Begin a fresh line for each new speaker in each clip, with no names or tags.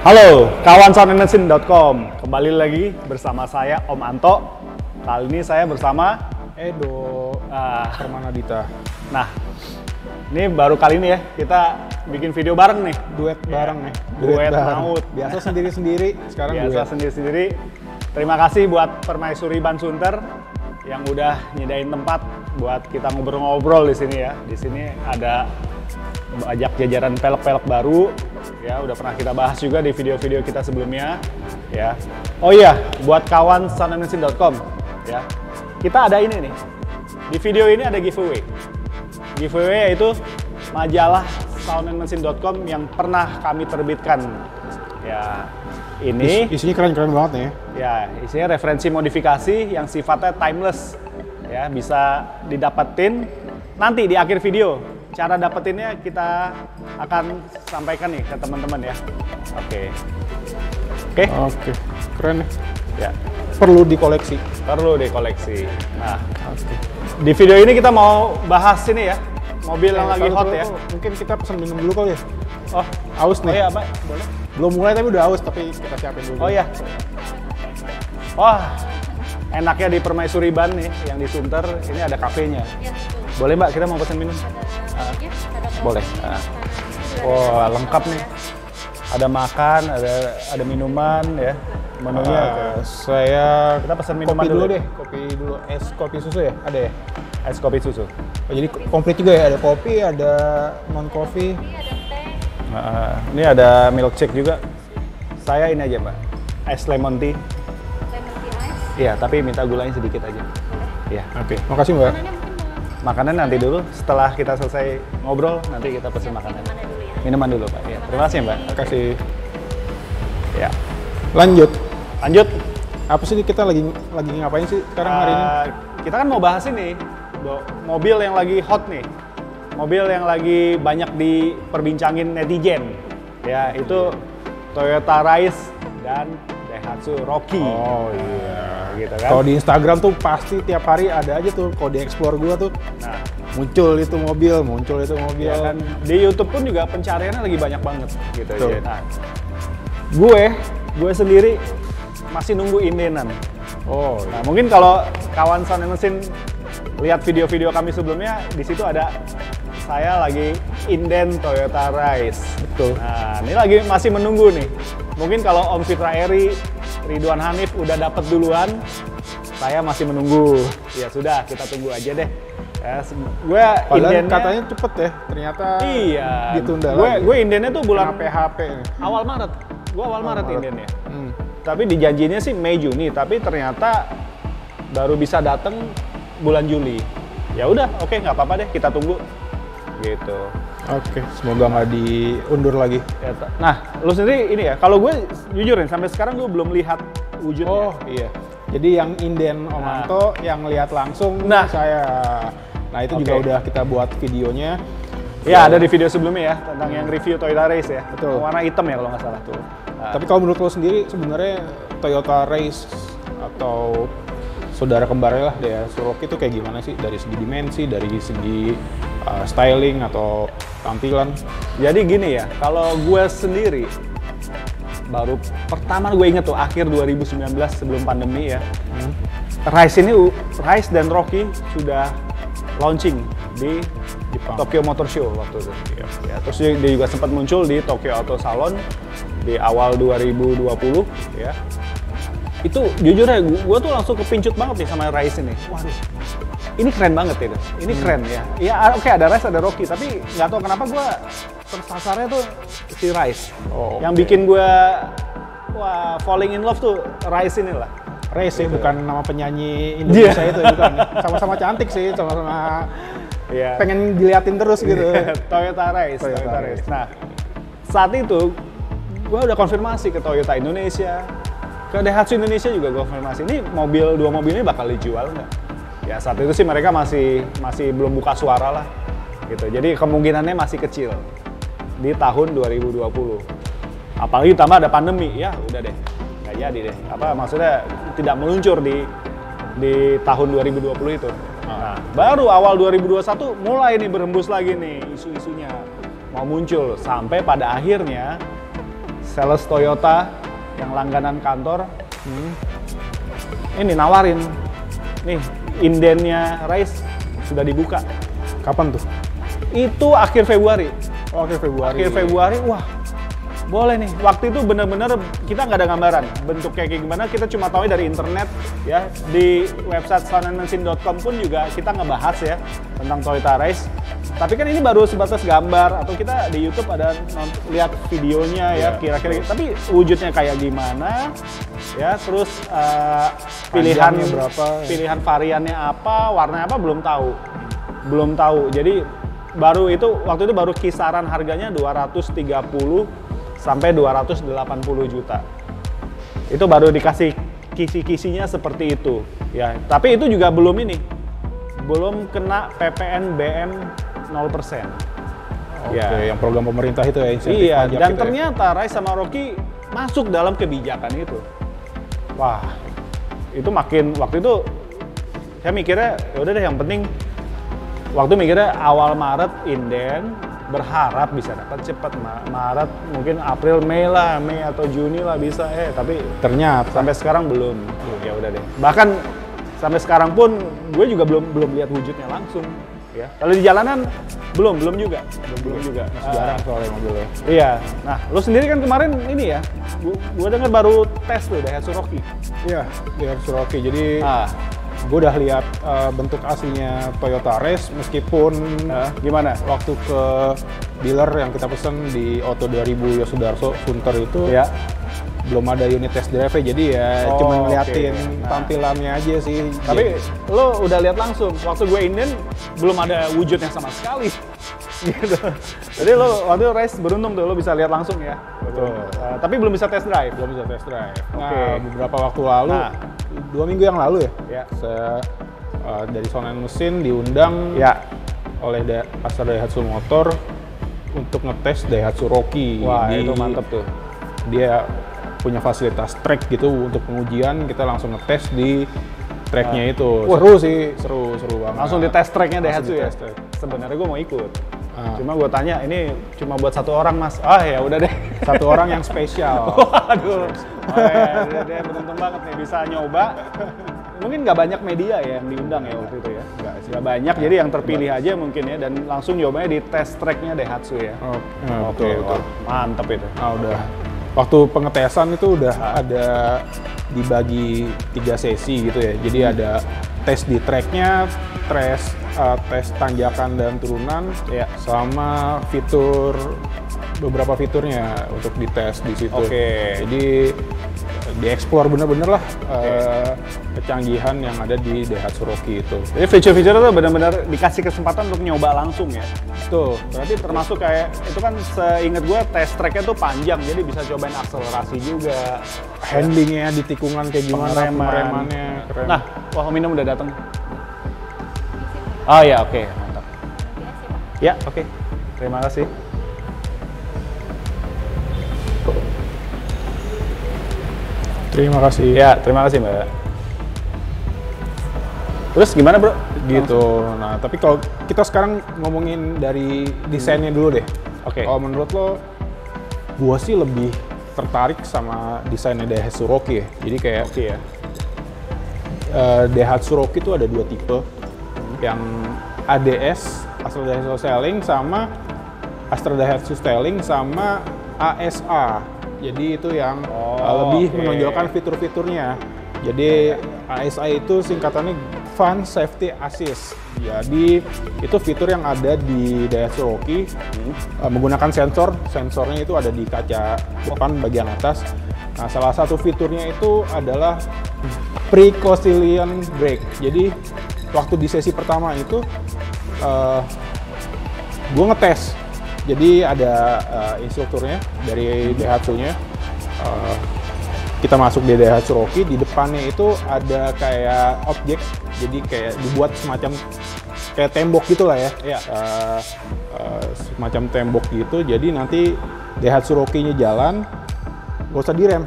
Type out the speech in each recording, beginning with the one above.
Halo, kawan soundandmesin.com. Kembali lagi bersama saya Om Anto. Kali ini saya bersama
Edo Permanadita.
Nah, ini baru kali ini ya kita bikin video bareng nih.
Duet bareng nih.
Duet maut.
Biasa sendiri-sendiri, sekarang
biasa
duet.
sendiri-sendiri. Terima kasih buat Permaisuri Ban Sunter yang udah nyediain tempat buat kita ngobrol-ngobrol di sini ya. Di sini ada banyak jajaran pelek-pelek baru. Ya, udah pernah kita bahas juga di video-video kita sebelumnya ya. Oh iya, buat kawan soundandmesin.com ya. Kita ada ini nih. Di video ini ada giveaway. Giveaway yaitu majalah soundandmesin.com yang pernah kami terbitkan. Ya, ini
isinya keren-keren banget nih.
Ya, isinya referensi modifikasi yang sifatnya timeless. Ya, bisa didapetin nanti di akhir video. Cara dapetinnya kita akan sampaikan nih ke teman-teman ya. Oke,
keren nih.
ya,
Perlu dikoleksi.
perlu dikoleksi. Nah, di video ini kita mau bahas ini ya, mobil yang lagi hot ya.
Mungkin kita pesan minum dulu kali ya.
Oh,
Aus nih.
iya, Pak, boleh.
Belum mulai tapi udah aus, tapi kita siapin dulu.
Oh iya. Wah, enaknya di Permaisuri Ban nih, yang di Sunter, ini ada kafenya. Boleh Mbak, kita mau pesan minum? Boleh. Wah, lengkap nih. Ada makan, ada minuman ya. Menunya
Saya
kita pesan minuman
kopi dulu deh. Kopi dulu. Es kopi susu ya? Ada ya?
es kopi susu.
Oh, jadi komplit juga ya? Ada kopi, ada non kopi.
Ini ada milkshake juga. Saya ini aja Mbak, es lemon tea. Iya, tapi minta gulanya sedikit aja. Iya.
Oke, makasih Mbak.
Makanan nanti dulu, setelah kita selesai ngobrol, nanti kita pesen makanan. Minuman dulu Pak. Ya, terima kasih Mbak.
Makasih.
Ya.
Lanjut.
Lanjut.
Apa sih kita lagi ngapain sih sekarang hari ini?
Kita kan mau bahas ini, mobil yang lagi hot nih. Mobil yang lagi banyak diperbincangin netizen. Ya, itu Toyota Rise dan Daihatsu Rocky.
Oh iya.
Gitu kan.
Kalau di Instagram tuh pasti tiap hari ada aja tuh, kalau di explore gua tuh
Nah,
muncul itu mobil.
ya kan di YouTube pun juga pencariannya lagi banyak banget gitu
Betul.
ya. Nah, gue sendiri masih nunggu indenan.
Oh,
Nah, mungkin kalau kawan Sound and Mesin lihat video-video kami sebelumnya, di situ ada saya lagi inden Toyota Rise.
betul.
Nah, ini lagi masih menunggu nih. Mungkin kalau Om Fitra Eri, Ridwan Hanif udah dapet duluan, saya masih menunggu. Ya sudah, kita tunggu aja deh. Ya, gue
Padahal
indennya
katanya cepet ya, ternyata
iya.
ditunda lagi.
Gue indennya tuh bulan
PHP.
awal Maret. Gue awal Maret indennya.
Hmm.
Tapi dijanjinya sih Mei Juni, tapi ternyata baru bisa datang bulan Juli. Ya udah, oke, nggak apa-apa deh, kita tunggu. Gitu.
Oke, semoga nggak diundur lagi.
Ya, nah, lu sendiri ini ya, kalau gue jujurin sampai sekarang gue belum lihat wujudnya.
Oh iya. Jadi yang inden Om
Nah.
Anto, yang lihat langsung
Nah.
saya. Nah itu juga
Oke.
udah kita buat videonya.
Ya, ada di video sebelumnya ya, tentang yang review Toyota Race ya.
Betul.
Warna hitam ya kalau nggak salah tuh. Nah,
Tapi kalau menurut lo sendiri sebenarnya Toyota Race atau saudara kembarnya lah Daihatsu Rocky itu kayak gimana sih dari segi dimensi, dari segi styling atau tampilan?
jadi gini ya, kalau gue sendiri baru pertama gue inget tuh akhir 2019 sebelum pandemi ya. Rise dan Rocky sudah launching di
Jepang.
Tokyo Motor Show waktu itu. Ya, terus dia juga sempat muncul di Tokyo Auto Salon di awal 2020 ya. Itu jujur ya, gue tuh langsung kepincut banget nih sama Rise ini. Waduh, ini keren banget ya. Ini keren ya. Ya oke, ada Rise, ada Rocky, tapi nggak tahu kenapa gue tersasarnya tuh si Rise.
Oh,
Yang
oke.
bikin gue falling in love tuh Rise ini lah.
Race ya, bukan nama penyanyi Indonesia itu bukan. Sama-sama cantik sih, sama-sama
Iya.
pengen diliatin terus gitu.
Toyota Rise.
Toyota Rise.
Nah, saat itu gue udah konfirmasi ke Toyota Indonesia, ke Daihatsu Indonesia juga gue konfirmasi. Ini dua mobil ini bakal dijual nggak? Ya saat itu sih mereka masih belum buka suara lah, gitu. Jadi kemungkinannya masih kecil di tahun 2020. Apalagi tambah ada pandemi, ya udah deh, nggak jadi deh. Maksudnya tidak meluncur di tahun 2020 itu. Nah, baru awal 2021 mulai nih berhembus lagi nih isu-isunya mau muncul sampai pada akhirnya sales Toyota yang langganan kantor ini nawarin nih indennya Rise sudah dibuka.
Kapan tuh?
Itu akhir Februari.
Oh, akhir Februari.
Akhir Februari, wah boleh nih. Waktu itu bener-bener kita nggak ada gambaran bentuk kayak gimana, kita cuma tahu dari internet ya. Di website sonenmesin.com pun juga kita ngebahas ya tentang Toyota Rise. Tapi kan ini baru sebatas gambar atau kita di YouTube ada lihat videonya ya kira-kira. Tapi wujudnya kayak gimana ya, terus pilihan
berapa,
pilihan variannya apa, warnanya apa belum tahu. Jadi baru itu waktu itu baru kisaran harganya 230 sampai 280 juta. Itu baru dikasih kisi-kisinya seperti itu ya. Tapi itu juga belum kena PPN BM 0%.
Oke, yang program pemerintah itu ya, insentif
iya,
pajak
dan
gitu
ternyata Rise sama Rocky masuk dalam kebijakan itu. Wah, itu makin waktu itu saya mikirnya ya udah deh, yang penting waktu mikirnya awal Maret inden, berharap bisa dapat cepat Maret, mungkin April, Mei atau Juni lah bisa. Tapi
ternyata
sampai sekarang belum. Ya udah deh. Bahkan sampai sekarang pun gue juga belum lihat wujudnya langsung. Ya. Kalau di jalanan belum juga.
masih jarang soalnya mobilnya.
Iya. Nah, lo sendiri kan kemarin ini ya, gue dengar baru tes tuh Daihatsu Rocky.
Iya, Daihatsu Rocky. Jadi gue udah lihat bentuk aslinya Toyota Race, meskipun
Gimana?
waktu ke dealer yang kita pesen di Auto 2000 Yosudarso Sunter itu belum ada unit test drive, jadi ya cuma ngeliatin tampilannya aja sih.
Tapi lo udah lihat langsung, waktu gue inden belum ada wujudnya sama sekali. Gitu. Jadi lo waktu Race beruntung tuh lo bisa lihat langsung ya.
Betul.
Tapi belum bisa test drive.
Belum bisa test drive.
Oke.
Beberapa waktu lalu, 2 minggu yang lalu
Ya.
saya dari Sonen Mesin diundang oleh pasar Daihatsu Motor untuk ngetes Daihatsu Rocky.
Wah, itu mantep tuh.
Dia punya fasilitas track gitu untuk pengujian, kita langsung ngetes di tracknya itu. Seru banget.
Langsung di test tracknya Daihatsu ya.
Track.
Sebenarnya gue mau ikut. Cuma gue tanya, ini cuma buat 1 orang mas. Ya udah deh.
1 orang yang spesial.
Waduh. Dia beruntung banget nih bisa nyoba. Mungkin nggak banyak media ya yang diundang ya waktu itu ya. Nggak banyak, jadi yang terpilih aja mungkin ya, dan langsung nyobanya di test tracknya Daihatsu ya.
Betul.
Mantep itu.
Udah. Waktu pengetesan itu udah ada dibagi 3 sesi gitu ya. Jadi ada tes di tracknya, tes tanjakan dan turunan, sama beberapa fiturnya untuk dites di situ. Jadi dieksplor bener-bener lah kecanggihan yang ada di Daihatsu Rocky itu.
Jadi fitur-fitur itu benar-benar dikasih kesempatan untuk nyoba langsung ya.
Tuh,
berarti termasuk kayak itu kan seingat gue test tracknya tuh panjang, jadi bisa cobain akselerasi juga.
Handlingnya di tikungan kayak gimana, pengeremannya keren.
Nah, wah minum udah datang. Oh ya, oke, mantap. Ya, oke. Terima kasih.
Terima kasih.
Ya, terima kasih Mbak. Terus gimana bro?
Gitu. Nah, tapi kalau kita sekarang ngomongin dari desainnya dulu deh. Kalau menurut lo, gua sih lebih tertarik sama desainnya Daihatsu Rocky ya. Jadi kayak Daihatsu Rocky itu ada 2 tipe. Yang ADS, Astra Daihatsu Styling, sama Astra Daihatsu Styling, sama ASA. Jadi itu yang lebih menonjolkan fitur-fiturnya. Jadi ASA itu singkatannya Fun Safety Assist. Jadi itu fitur yang ada di Daihatsu Rocky menggunakan sensornya itu ada di kaca depan bagian atas. Nah, salah satu fiturnya itu adalah Precaution Brake. Jadi waktu di sesi pertama itu gue ngetes. Jadi ada instrukturnya dari Daihatsu-nya. Kita masuk di Daihatsu Rocky, di depannya itu ada kayak objek, jadi kayak dibuat semacam kayak tembok gitu lah ya. Semacam tembok gitu, jadi nanti Daihatsu Rocky-nya jalan, gak usah direm.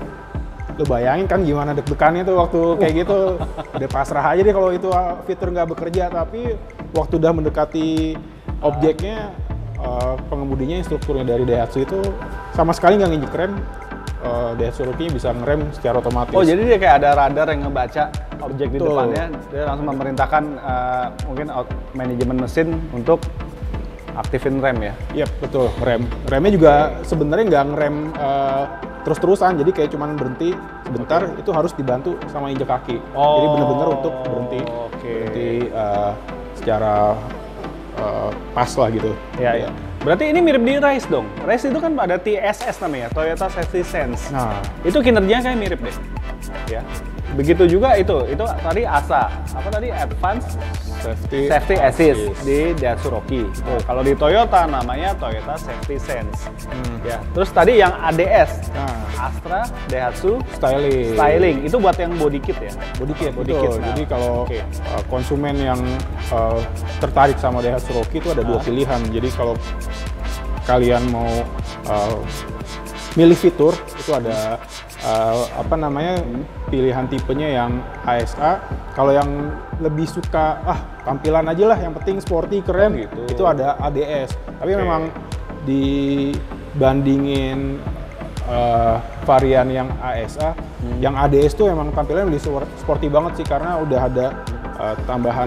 Lu bayangin kan gimana deg-degannya tuh waktu kayak gitu. Udah pasrah aja deh kalau itu fitur nggak bekerja, tapi waktu udah mendekati objeknya, pengemudinya instrukturnya dari Daihatsu itu sama sekali nggak nginjek rem. Daihatsu Roki bisa ngerem secara otomatis.
Oh, jadi dia kayak ada radar yang ngebaca objek di depannya, dia langsung memerintahkan mungkin manajemen mesin untuk aktifin rem ya?
Iya, betul, rem. Remnya juga sebenarnya nggak ngerem terus-terusan, jadi kayak cuman berhenti sebentar, itu harus dibantu sama injek kaki. Jadi bener-bener untuk berhenti, berhenti secara pas lah gitu.
Iya. Berarti ini mirip di Race dong. Race itu kan ada TSS namanya, Toyota Safety Sense.
Nah,
itu kinerjanya kayak mirip deh. Ya. Begitu juga itu tadi ASA, apa tadi Advanced Safety Assist di Daihatsu Roki. Kalau di Toyota namanya Toyota Safety Sense. Ya. Terus tadi yang ADS, Astra Daihatsu Styling. Itu buat yang body kit ya.
Body kit.
Nah,
jadi kalau konsumen yang tertarik sama Daihatsu Roki itu ada dua pilihan. Jadi kalau kalian mau milih fitur, itu ada pilihan tipenya yang ASA. Kalau yang lebih suka tampilan aja lah, yang penting sporty, keren gitu, itu ada ADS. Tapi memang dibandingin varian yang ASA, yang ADS tuh emang tampilannya lebih sporty banget sih, karena udah ada tambahan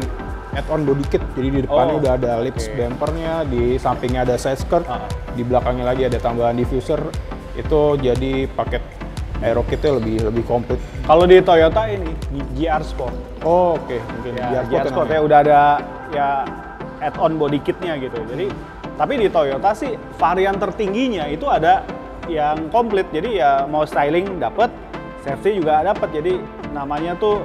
add-on body kit. Jadi di depannya udah ada lips bumpernya, di sampingnya ada side skirt, di belakangnya lagi ada tambahan diffuser. Itu jadi paket aero kitnya lebih komplit.
Kalau di Toyota ini GR Sport.
Oke. Mungkin
GR Sport ya udah ada ya add-on body kitnya gitu. Jadi tapi di Toyota sih varian tertingginya itu ada yang komplit. Jadi ya mau styling dapat, safety juga dapat. Jadi namanya tuh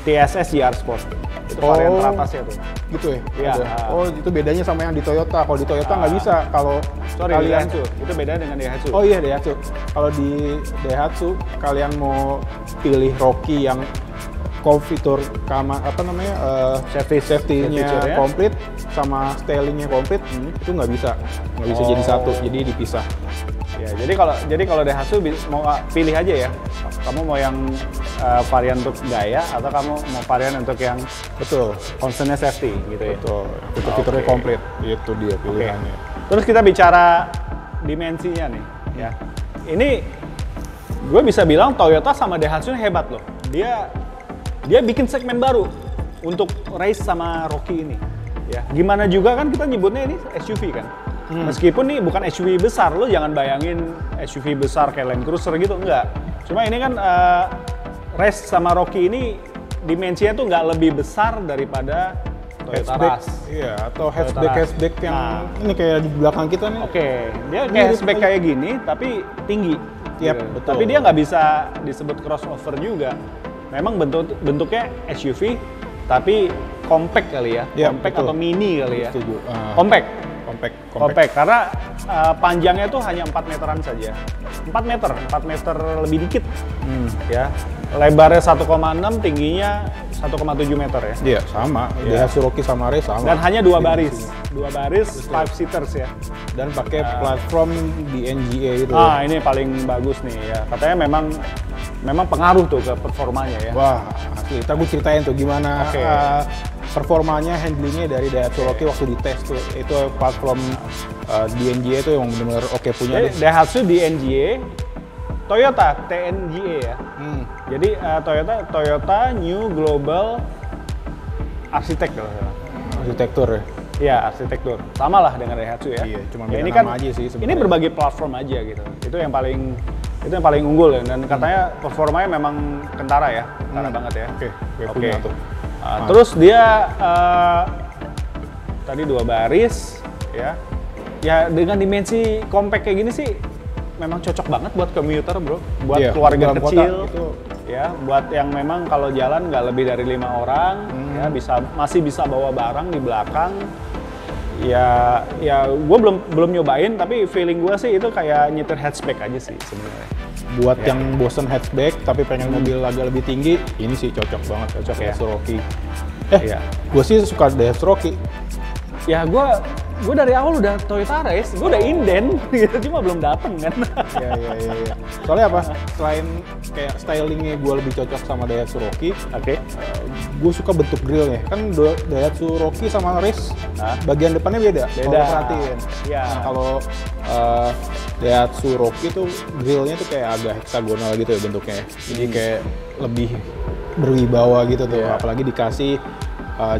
TSS GR Sport. Itu varian teratasnya tuh.
Gitu ya?
Iya.
Oh, itu bedanya sama yang di Toyota. Kalau di Toyota nggak bisa. Kalau kalian
itu beda dengan Daihatsu.
Oh iya, Daihatsu. Kalau di Daihatsu kalian mau pilih Roki yang fitur safety-nya komplit sama stylingnya komplit, itu nggak bisa jadi satu, jadi dipisah.
Ya, jadi kalau Daihatsu mau pilih aja ya. Kamu mau yang varian untuk gaya atau kamu mau varian untuk yang concernnya safety gitu ya.
Betul. Fitur-fiturnya komplit. Itu dia pilihannya.
Terus kita bicara dimensinya nih, ya. Ini gue bisa bilang Toyota sama Daihatsu hebat loh. Dia bikin segmen baru untuk race sama Roki ini. Ya, gimana juga kan kita nyebutnya ini SUV kan. Meskipun nih bukan SUV besar, lo jangan bayangin SUV besar kayak Land Cruiser gitu, enggak. Cuma ini kan race sama Roki ini dimensinya tuh nggak lebih besar daripada Toyota Rush.
Iya, atau hatchback yang ini kayak di belakang kita nih.
Dia kayak hatchback kayak gini tapi tinggi.
Betul.
Tapi dia nggak bisa disebut crossover juga. Memang bentuknya SUV tapi compact kali ya. Compact atau mini kali ya.
Setuju.
Compact karena panjangnya tuh hanya 4 meteran saja. 4 meter lebih dikit. Ya. Lebarnya 1,6, tingginya 1,7 meter ya.
Iya, sama. Daihatsu Roki sama Race sama.
Dan hanya 2 baris. 2 baris 5 seaters ya.
Dan pakai platform di NGA itu.
Ini paling bagus nih ya. Katanya memang pengaruh tuh ke performanya ya.
Wah, asli. Ntar gue ceritain tuh gimana performanya, handlingnya dari Daihatsu Roki waktu dites tuh. Itu platform di NGA itu yang benar-benar oke punya.
Jadi Daihatsu di NGA, Toyota TNGA ya. Jadi Toyota New Global Architecture.
Arsitektur ya?
Iya, arsitektur. Sama lah dengan Daihatsu ya.
Iya, cuma
ya,
beda
ini
nama
kan,
aja sih sebenarnya.
Ini berbagi platform aja gitu. Itu yang paling unggul ya. Dan katanya performanya memang kentara ya. Kentara banget ya.
Punya tuh.
Terus dia tadi 2 baris ya. Ya dengan dimensi compact kayak gini sih memang cocok banget buat commuter bro, buat keluarga kecil, ya, buat yang memang kalau jalan nggak lebih dari 5 orang, ya masih bisa bawa barang di belakang. Ya gue belum nyobain, tapi feeling gue sih itu kayak nyetir hatchback aja sih sebenarnya.
Buat yang bosen hatchback tapi pengen mobil agak lebih tinggi, ini sih cocok banget, Daihatsu Roki. Gue sih suka Daihatsu Roki.
Ya gue gue dari awal udah Toyota Race, gue udah inden, gitu, cuma belum dateng kan.
Iya. Soalnya apa? Selain kayak stylingnya gue lebih cocok sama Daihatsu Rocky,
Oke.
gue suka bentuk grillnya. Kan Daihatsu Rocky sama Race, bagian depannya beda.
Beda.
Kalau perhatiin.
Iya.
Nah, kalau Daihatsu Rocky tuh grillnya tuh kayak agak heksagonal gitu ya bentuknya. Jadi kayak lebih berwibawa gitu tuh.
Iya.
Apalagi dikasih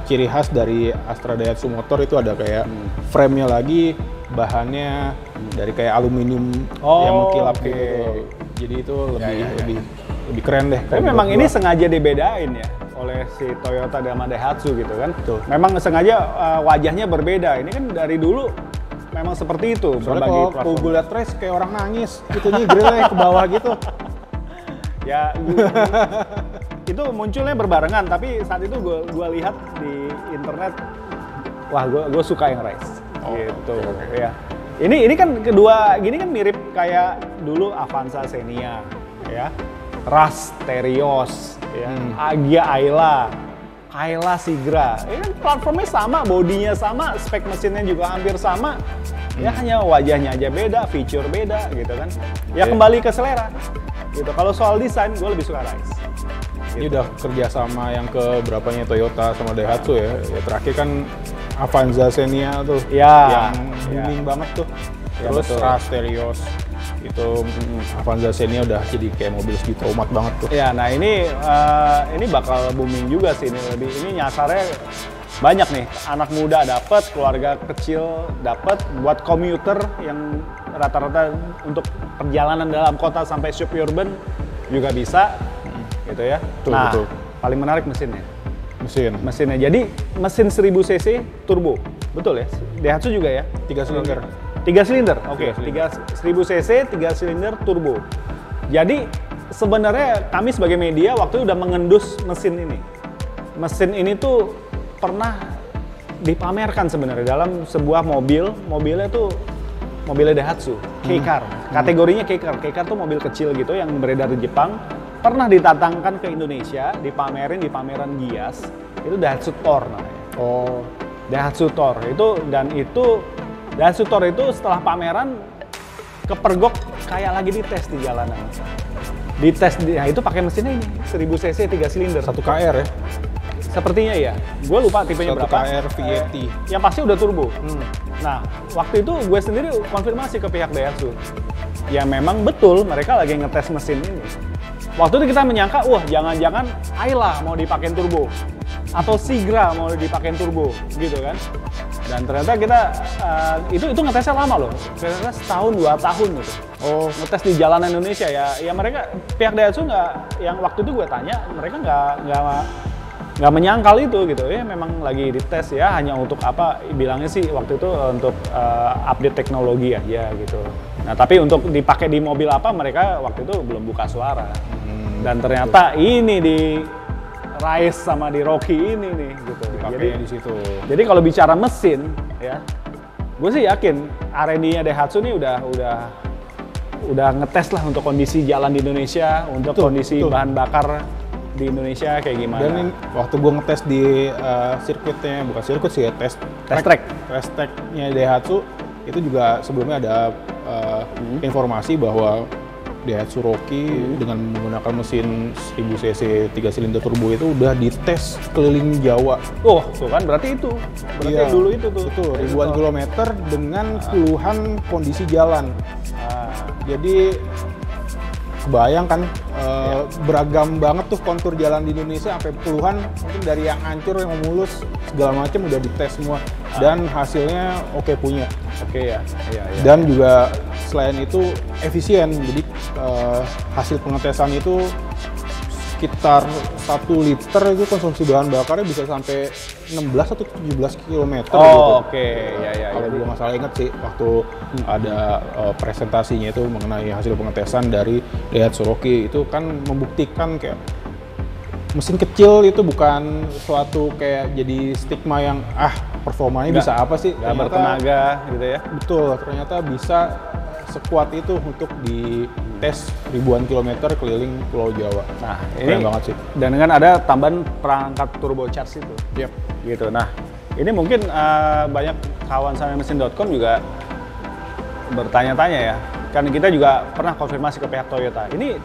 ciri khas dari Astra Daihatsu Motor itu ada kayak frame-nya lagi, bahannya dari kayak aluminium yang mengkilap
oke.
gitu. Jadi itu lebih keren deh.
Tapi memang ini sengaja dibedain ya oleh si Toyota sama Daihatsu gitu kan.
Betul.
Memang sengaja wajahnya berbeda. Ini kan dari dulu memang seperti itu.
Soalnya
berbagi
kalau
platform.
gue liat Race kayak orang nangis, itunya grillnya ke bawah gitu.
Ya, itu munculnya berbarengan. Tapi saat itu gue lihat di internet, wah gue suka yang Race. Gitu. Ya. Ini kan kedua gini kan mirip kayak dulu Avanza Xenia, ya. Rush Terios, ya. Agya Ayla, Kayla Sigra. Ini kan platformnya sama, bodinya sama, spek mesinnya juga hampir sama. Ya hanya wajahnya aja beda, feature beda gitu kan. Ya kembali ke selera. Gitu. Kalau soal desain gue lebih suka Race.
Ini udah kerjasama yang ke berapanya Toyota sama Daihatsu ya. Terakhir kan Avanza Xenia tuh
Ya,
yang booming banget tuh.
Ya,
Terus
betul.
Rush Terios itu Avanza Xenia udah jadi kayak mobil segitu umat banget tuh.
Ya, nah ini bakal booming juga sih ini nyasarnya banyak nih, anak muda dapat, keluarga kecil dapat, buat komuter yang rata-rata untuk perjalanan dalam kota sampai suburban juga bisa, gitu ya.
Betul.
Paling menarik mesinnya.
Mesinnya
Jadi mesin 1000 cc turbo, betul ya? Daihatsu juga ya?
3 silinder.
3 silinder, oke.
3
1000 cc, 3 silinder turbo. Jadi sebenarnya kami sebagai media waktu itu udah mengendus mesin ini. Mesin ini tuh pernah dipamerkan sebenarnya dalam sebuah mobilnya tuh mobilnya Daihatsu, K-Car. Kategorinya K-Car. K-Car tuh mobil kecil gitu yang beredar di Jepang. Pernah ditatangkan ke Indonesia, dipamerin di pameran Gias. Itu Daihatsu Tor namanya.
Oh,
Daihatsu Tor Daihatsu Tor itu setelah pameran kepergok kayak lagi dites di jalanan. Nah itu pakai mesinnya ini 1000 cc 3 silinder.
1 KR ya.
Sepertinya ya. Gue lupa tipenya
1
berapa.
KR V80.
Yang pasti udah turbo. Nah, waktu itu gue sendiri konfirmasi ke pihak Daihatsu. Ya memang betul mereka lagi ngetes mesin ini. Waktu itu kita menyangka, wah jangan-jangan Ayla mau dipakein turbo. Atau Sigra mau dipakein turbo, gitu kan. Dan ternyata kita, itu ngetesnya lama loh. Ternyata setahun, 2 tahun gitu. Oh, ngetes di jalanan Indonesia ya. Ya mereka, pihak Daihatsu yang waktu itu gue tanya, mereka nggak menyangkal itu gitu ya, memang lagi dites ya, hanya untuk apa bilangnya sih waktu itu untuk update teknologi aja gitu. Nah tapi untuk dipakai di mobil apa mereka waktu itu belum buka suara. Dan ternyata ini di Race sama di Rocky ini nih gitu.
Dipakainya di situ.
Jadi kalau bicara mesin ya, gue sih yakin R&D-nya Daihatsu nih udah ngetes lah untuk kondisi jalan di Indonesia, untuk kondisi bahan bakar di Indonesia kayak gimana.
Dan ini, waktu gue ngetes di sirkuitnya, bukan sirkuit sih ya, test track-nya Daihatsu, itu juga sebelumnya ada informasi bahwa Daihatsu Rocky dengan menggunakan mesin 1000 cc 3 silinder turbo itu udah dites keliling Jawa.
Oh, tuh kan berarti itu. Berarti yang dulu itu tuh.
Itu ribuan kilometer dengan puluhan kondisi jalan. Jadi kebayang kan beragam banget tuh kontur jalan di Indonesia sampai puluhan, mungkin dari yang hancur yang mulus segala macam udah dites semua dan hasilnya oke punya.
Oke ya. Iya.
Dan juga selain itu efisien, jadi hasil pengetesan itu sekitar 1 liter itu konsumsi bahan bakarnya bisa sampai 16 atau 17 km gitu.
Oke. Ya.
Kalau gue nggak salah inget sih waktu ada presentasinya itu mengenai hasil pengetesan dari Daihatsu Rocky itu kan membuktikan kayak mesin kecil itu bukan suatu kayak jadi stigma yang performanya bisa apa sih?
Nggak bertenaga gitu ya.
Betul, ternyata bisa sekuat itu untuk dites ribuan kilometer keliling Pulau Jawa.
Nah,
keren banget sih.
Dan dengan ada tambahan perangkat turbocharge itu.
Yep.
Gitu. Nah, ini mungkin banyak kawan sama mesin.com juga bertanya-tanya ya. Kan kita juga pernah konfirmasi ke pihak Toyota. Ini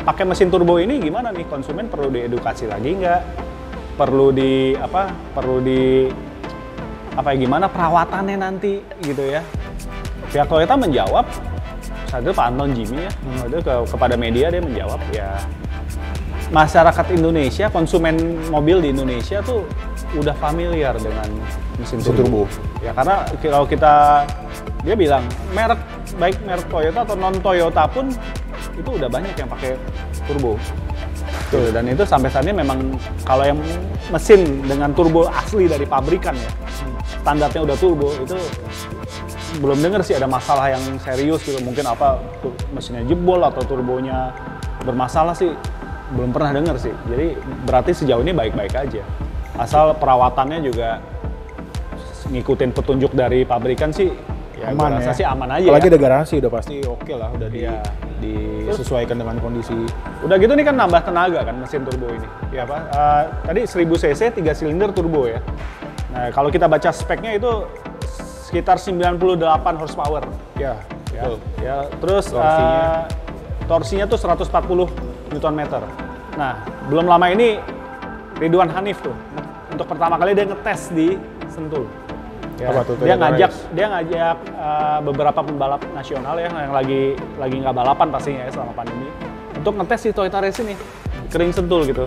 pakai mesin turbo ini gimana nih, konsumen perlu diedukasi lagi nggak? Perlu di gimana perawatannya nanti gitu ya? Pihak Toyota menjawab, saat itu Pak Anton Jimmy ya, itu kepada media dia menjawab ya, masyarakat Indonesia, konsumen mobil di Indonesia tuh udah familiar dengan mesin turbo. Ya karena kalau dia bilang baik merek Toyota atau non Toyota pun itu udah banyak yang pakai turbo. Tuh, dan itu sampai saat ini memang kalau yang mesin dengan turbo asli dari pabrikan ya, standarnya udah turbo, itu belum dengar sih ada masalah yang serius gitu. Mungkin mesinnya jebol atau turbonya bermasalah sih, belum pernah dengar sih. Jadi berarti sejauh ini baik-baik aja. Asal perawatannya juga ngikutin petunjuk dari pabrikan sih, ya aman ya. Sih aman aja.
Apalagi
ya.
ada garansi, udah pasti oke lah, udah disesuaikan dengan kondisi.
Udah gitu nih kan nambah tenaga kan mesin turbo ini. Ya tadi 1000 cc 3 silinder turbo ya. Nah, kalau kita baca speknya itu sekitar 98 horsepower.
Ya, betul.
Ya, terus torsinya tuh 140 Nm. Nah, belum lama ini Ridwan Hanif tuh untuk pertama kali dia ngetes di Sentul. Ya,
apa tuh,
dia ngajak beberapa pembalap nasional ya yang lagi nggak balapan pastinya ya selama pandemi untuk ngetes di Toyota Race ini kering Sentul gitu.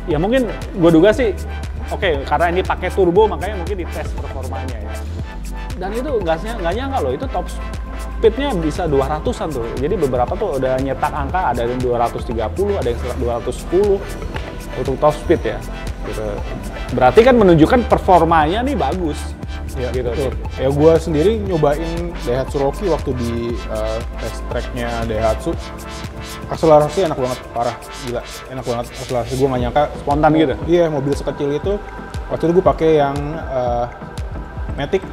Ya mungkin gue duga sih oke, karena ini pakai turbo makanya mungkin dites performanya ya. Dan itu nggak nyangka loh, itu top speednya bisa 200-an tuh. Jadi beberapa tuh udah nyetak angka, ada yang 230, ada yang 210 untuk top speed ya. Gitu. Berarti kan menunjukkan performanya nih bagus.
Ya,
gitu.
Betul. Ya gue sendiri nyobain Daihatsu Rocky waktu di test tracknya Daihatsu. Akselerasi enak banget, parah, gila, enak banget akselerasi. Gue nggak nyangka
spontan gitu.
Iya, mobil sekecil itu. Waktu itu gue pakai yang Matic.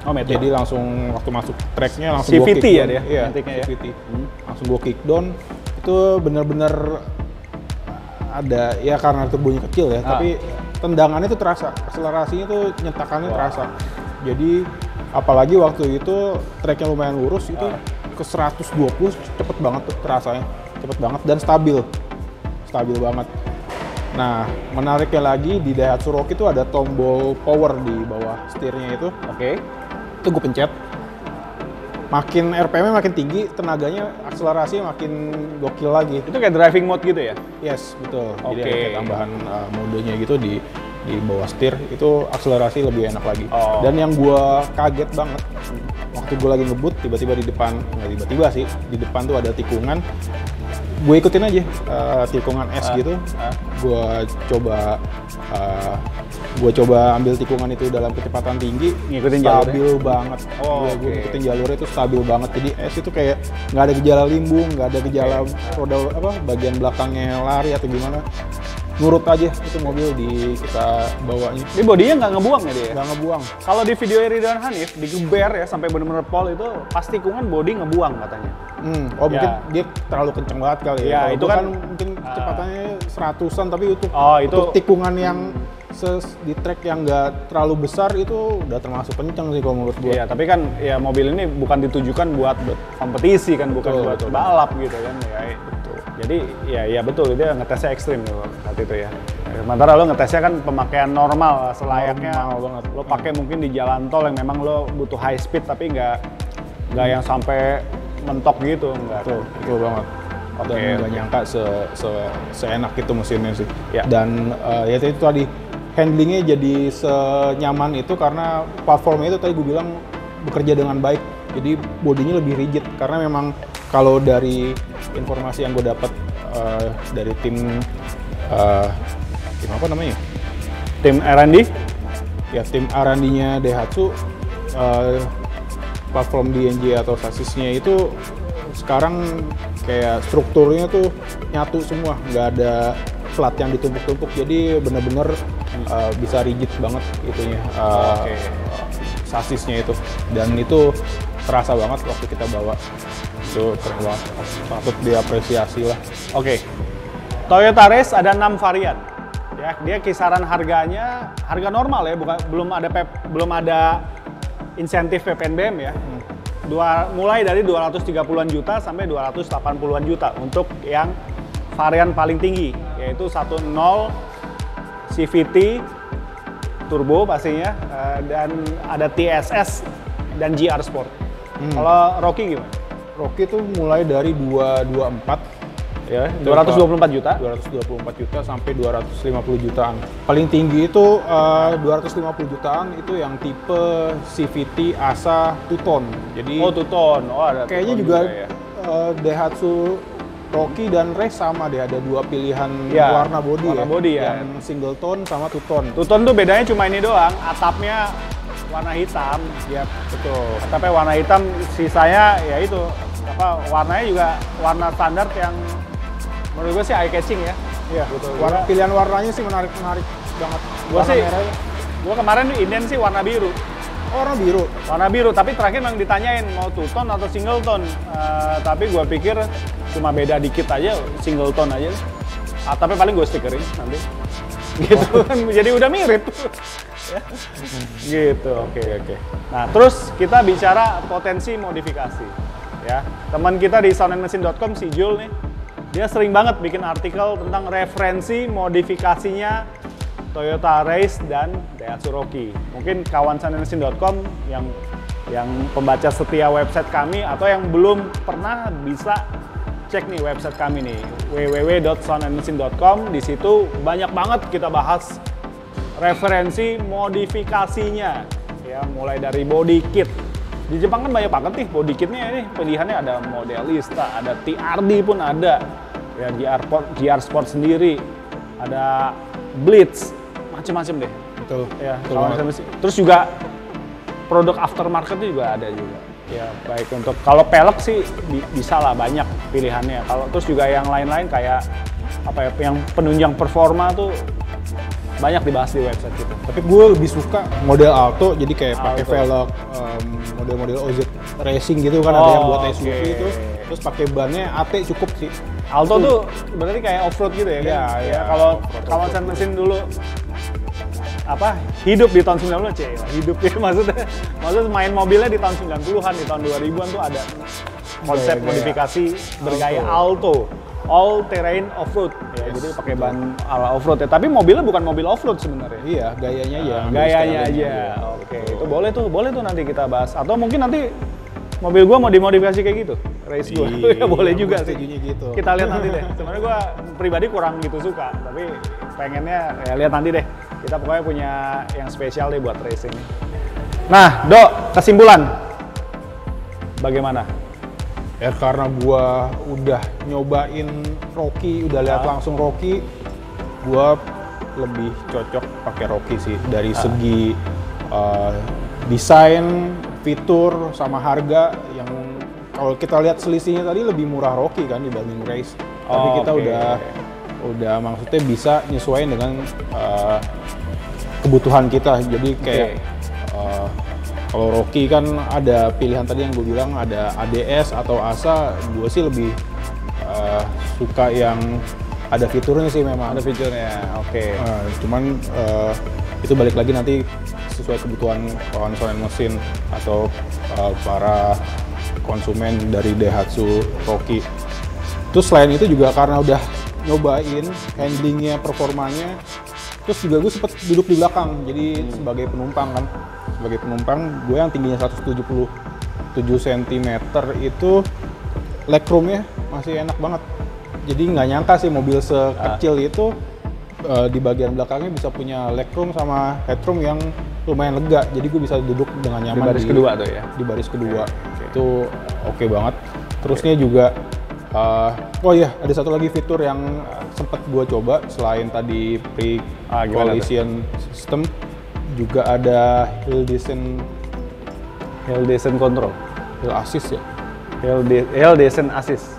Oh, Matic.
Jadi langsung waktu masuk tracknya langsung
CVT
gue
ya dia?
Iya, CVT. Langsung gue kick down. Itu bener-bener ada, ya karena turbonya kecil ya, tapi tendangannya itu terasa, akselerasinya tuh nyentakannya terasa. Jadi apalagi waktu itu tracknya lumayan lurus, itu ke 120 cepet banget tuh terasanya, cepet banget dan stabil banget. Nah, menariknya lagi di Daihatsu Rocky itu ada tombol power di bawah setirnya itu.
Oke.
Itu gue pencet, makin RPM-nya makin tinggi, tenaganya, akselerasinya makin gokil lagi.
Itu kayak driving mode gitu ya?
Yes, betul.
Oke.
Jadi ada kayak tambahan modenya gitu di bawah setir, itu akselerasi lebih enak lagi. Dan yang gue kaget banget, waktu gue lagi ngebut, tiba-tiba di depan, nggak tiba-tiba sih, di depan tuh ada tikungan. Gue ikutin aja tikungan S gitu. Gue coba ambil tikungan itu dalam kecepatan tinggi,
ngikutin
stabil
jalurnya
banget.
Gue
ngikutin jalurnya itu stabil banget. Jadi S itu kayak nggak ada gejala limbung, nggak ada gejala roda bagian belakangnya lari atau gimana. Nurut aja itu mobil kita bawanya.
Ini bodinya nggak ngebuang ya dia?
Nggak ngebuang.
Kalau di video Ridwan Hanif digeber ya sampai bener-bener pol itu pas tikungan bodi ngebuang katanya.
Mungkin dia terlalu kenceng banget kali ya.
Itu kan
mungkin kecepatannya 100-an, tapi untuk tikungan yang di track yang nggak terlalu besar itu udah termasuk kenceng sih kalau menurut gue.
Iya, tapi kan ya mobil ini bukan ditujukan buat kompetisi kan, bukan buat balap gitu kan. Ya, betul. Jadi ya betul, dia ngetesnya ekstrim saat itu ya. Sementara lo ngetesnya kan pemakaian normal selayaknya.
Normal banget.
Lo pakai mungkin di jalan tol yang memang lo butuh high speed tapi nggak yang sampai mentok gitu, enggak.
Betul banget. Dan nggak nyangka seenak itu mesinnya sih. Ya. Dan ya itu tadi, handlingnya jadi senyaman itu karena platformnya itu tadi gue bilang bekerja dengan baik. Jadi bodinya lebih rigid karena memang kalau dari informasi yang gue dapat dari tim apa namanya?
Tim R&D?
Ya, tim R&D-nya Daihatsu, platform DNG atau sasisnya itu sekarang kayak strukturnya tuh nyatu semua, nggak ada plat yang ditumpuk-tumpuk, jadi bener-bener bisa rigid banget itunya, sasisnya itu, dan itu terasa banget waktu kita bawa. Itu keren banget, patut diapresiasi lah.
Oke. Toyota Race ada 6 varian. Ya, dia kisaran harganya harga normal ya, belum ada insentif PPNBM ya. Mulai dari 230-an juta sampai 280-an juta untuk yang varian paling tinggi, yaitu 1.0 CVT turbo pastinya, dan ada TSS dan GR Sport. Kalau Rocky gimana?
Rocky itu mulai dari 224
Ya, 224 juta.
224 juta sampai 250 jutaan. Paling tinggi itu 250 jutaan itu yang tipe CVT ASA Two-Tone. Jadi
Two-Tone. Oh, ada
kayaknya juga ya. Daihatsu Rocky dan Race sama deh, ada dua pilihan warna bodi ya. Yang single tone sama two-tone.
Two-tone tuh bedanya cuma ini doang, atapnya warna hitam.
Ya, betul.
Atapnya warna hitam, sisanya ya itu warnanya juga warna standar yang menurut gue sih eye catching ya.
Iya, betul. Pilihan warnanya sih menarik banget.
Gue kemarin inden sih warna biru.
Oh, warna biru?
Warna biru, tapi terakhir memang ditanyain mau two-tone atau single tone. Tapi gue pikir cuma beda dikit aja, single tone aja. Tapi paling gue stikerin nanti. Gitu kan, jadi udah mirip. Gitu, oke. Nah, terus kita bicara potensi modifikasi. Ya, teman kita di soundandmachine.com, si Jul nih, dia sering banget bikin artikel tentang referensi modifikasinya Toyota Race dan Daihatsu Rocky. Mungkin kawan soundandmachine.com yang pembaca setia website kami atau yang belum pernah bisa cek nih website kami nih, www.soundandmachine.com. Di situ banyak banget kita bahas referensi modifikasinya, ya, mulai dari body kit. Di Jepang kan banyak banget nih body kitnya, ini pilihannya ada Modelista, ada TRD pun ada, ya, GR Sport sendiri, ada Blitz, macem-macem deh.
Betul.
Ya, terus juga produk aftermarket juga ada juga. Ya, baik untuk kalau pelek sih bisa lah, banyak pilihannya. Kalau terus juga yang lain-lain kayak apa ya, yang penunjang performa tuh banyak dibahas di website kita.
Tapi gue lebih suka model Alto, jadi kayak pakai velg, model-model OZ Racing gitu kan, ada yang buat SUV itu, terus pakai bannya AT cukup sih.
Alto tuh berarti kayak off-road gitu ya? Ya, kalau kawasan mesin dulu hidup di tahun 90-an, hidup ya, maksudnya main mobilnya di tahun 90-an, di tahun 2000-an tuh ada konsep modifikasi bergaya Alto, all terrain off-road ya, jadi pakai ban ala off-road ya, tapi mobilnya bukan mobil off-road sebenarnya.
Iya, gayanya ya.
Gayanya aja. Oke, itu boleh tuh nanti kita bahas, atau mungkin nanti mobil gua mau dimodifikasi kayak gitu, race gua. Ya boleh juga sih.
Gitu.
Kita lihat nanti deh. Sebenarnya gua pribadi kurang gitu suka, tapi pengennya ya lihat nanti deh. Kita pokoknya punya yang spesial deh buat racing. Nah, Dok, kesimpulan bagaimana?
Ya karena gua udah nyobain Rocky, udah lihat langsung Rocky, gua lebih cocok pakai Rocky sih dari segi desain, fitur, sama harga. Yang kalau kita lihat selisihnya tadi lebih murah Rocky kan dibanding Race. Tapi kita udah maksudnya bisa nyesuaiin dengan kebutuhan kita. Jadi kayak kalau Rocky kan ada pilihan tadi yang gue bilang, ada ADS atau ASA. Gue sih lebih suka yang ada fiturnya sih, memang
ada fiturnya.
Cuman itu balik lagi nanti sesuai kebutuhan kawan sound mesin atau para konsumen dari Daihatsu Rocky. Terus selain itu juga karena udah nyobain handlingnya, performanya, terus juga gue sempet duduk di belakang, jadi sebagai penumpang kan. Sebagai penumpang, gue yang tingginya 177 cm itu legroomnya masih enak banget. Jadi nggak nyangka sih mobil sekecil itu di bagian belakangnya bisa punya legroom sama headroom yang lumayan lega. Jadi gue bisa duduk dengan nyaman
di baris kedua tuh ya? Di
baris kedua. Itu oke banget. Terusnya juga, ada satu lagi fitur yang sempat gue coba selain tadi pre-collision system, juga ada hill descent control, hill assist ya, hill descent assist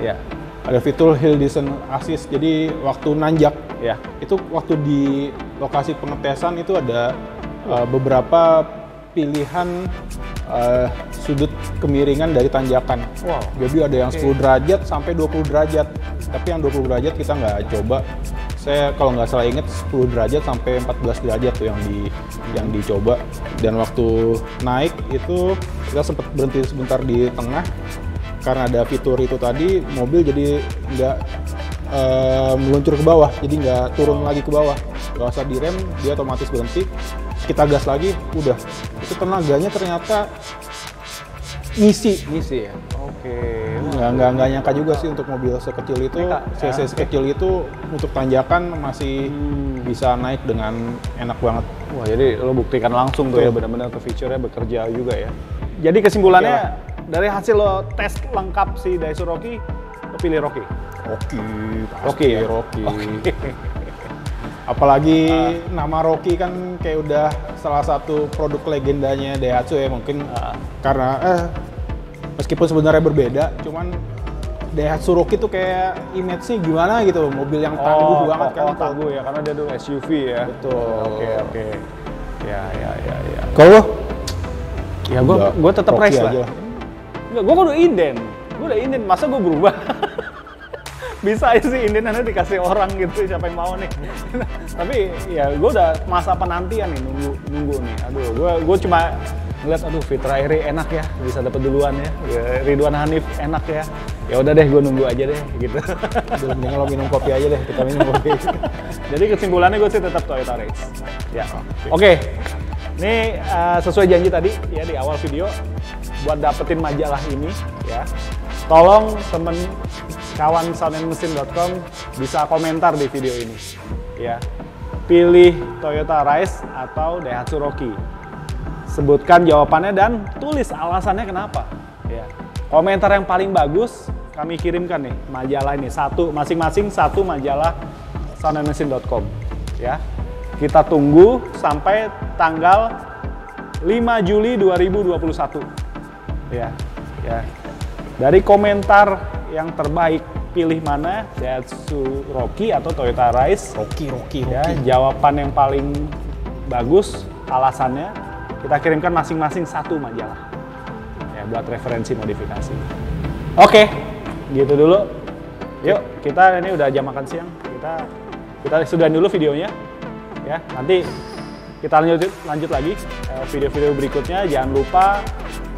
ya. Ada fitur hill descent assist, jadi waktu nanjak ya, itu waktu di lokasi pengetesan itu ada beberapa pilihan sudut kemiringan dari tanjakan. Jadi ada yang 10 derajat sampai 20 derajat. Tapi yang 20 derajat kita nggak coba. Saya kalau nggak salah inget 10 derajat sampai 14 derajat tuh yang dicoba. Dan waktu naik itu kita sempat berhenti sebentar di tengah karena ada fitur itu tadi, mobil jadi nggak meluncur ke bawah, jadi nggak turun lagi ke bawah. Gak usah direm, dia otomatis berhenti. Kita gas lagi, udah. Itu tenaganya ternyata ngisi
ya. Oke.
nggak nyangka juga sih untuk mobil sekecil itu, cc sekecil itu untuk tanjakan masih bisa naik dengan enak banget.
Wah, jadi lo buktikan langsung tuh ya, benar-benar ke fiturnya bekerja juga ya. Jadi kesimpulannya dari hasil lo tes lengkap si Daihatsu Rocky, lo pilih Rocky.
Rocky. Apalagi nama Rocky kan kayak udah salah satu produk legendanya Daihatsu ya, mungkin karena meskipun sebenarnya berbeda, cuman Daihatsu Rocky tuh kayak image-nya gimana gitu, mobil yang tangguh banget kan.
Tangguh ya, karena dia tuh SUV ya.
Betul.
Oke. Ya.
Kalau
ya gue tetap race lah. Enggak, gue udah inden. Masa gue berubah? Bisa aja sih inden nanti dikasih orang gitu, siapa yang mau nih. Tapi ya gue udah masa penantian nih, nunggu nih. Aduh, gue cuma ngeliat, Fitra Eri enak ya, bisa dapet duluan ya. Ridwan Hanif enak ya. Ya udah deh, gue nunggu aja deh gitu.
Mending lo minum kopi aja deh, kita minum kopi.
Jadi kesimpulannya gue sih tetap Toyota Race. Ya. Oke. Ini sesuai janji tadi ya di awal video, buat dapetin majalah ini ya, tolong temen kawan soundandmesin.com bisa komentar di video ini ya. Pilih Toyota Rise atau Daihatsu Rocky. Sebutkan jawabannya dan tulis alasannya kenapa ya. Komentar yang paling bagus kami kirimkan nih majalah ini, masing-masing satu majalah soundandmesin.com ya. Kita tunggu sampai tanggal 5 Juli 2021 ya. Dari komentar yang terbaik, pilih mana, Daihatsu Rocky atau Toyota Rise.
Rocky.
Ya, jawaban yang paling bagus, alasannya kita kirimkan masing-masing satu majalah ya, buat referensi modifikasi. Oke, gitu dulu. Yuk, kita ini udah jam makan siang. Kita sudahin dulu videonya ya. Nanti kita lanjut lagi video-video berikutnya. Jangan lupa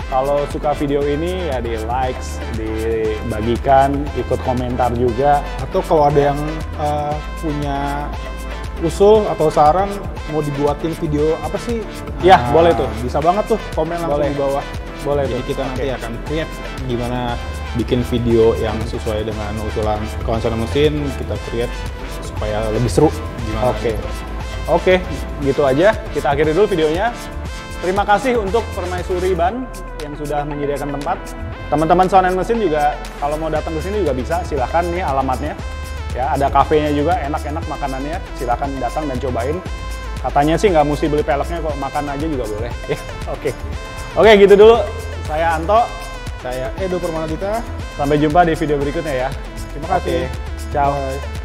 kalau suka video ini ya di likes, dibagikan, ikut komentar juga.
Atau kalau ada yang punya usul atau saran mau dibuatin video apa sih?
Ya, boleh tuh.
Bisa banget tuh komen langsung di bawah.
Boleh.
Jadi kita nanti akan create gimana bikin video yang sesuai dengan usulan kawan mesin, kita create supaya lebih seru gimana.
Oke, gitu aja. Kita akhiri dulu videonya. Terima kasih untuk Permaisuri Ban yang sudah menyediakan tempat. Teman-teman Sound and Mesin juga kalau mau datang ke sini juga bisa, silahkan nih alamatnya. Ya, ada kafenya juga, enak-enak makanannya. Silahkan datang dan cobain. Katanya sih nggak mesti beli peleknya kok, makan aja juga boleh. Oke, gitu dulu. Saya Anto.
Saya Edo Permanadita.
Sampai jumpa di video berikutnya ya.
Terima kasih.
Ciao.
Bye.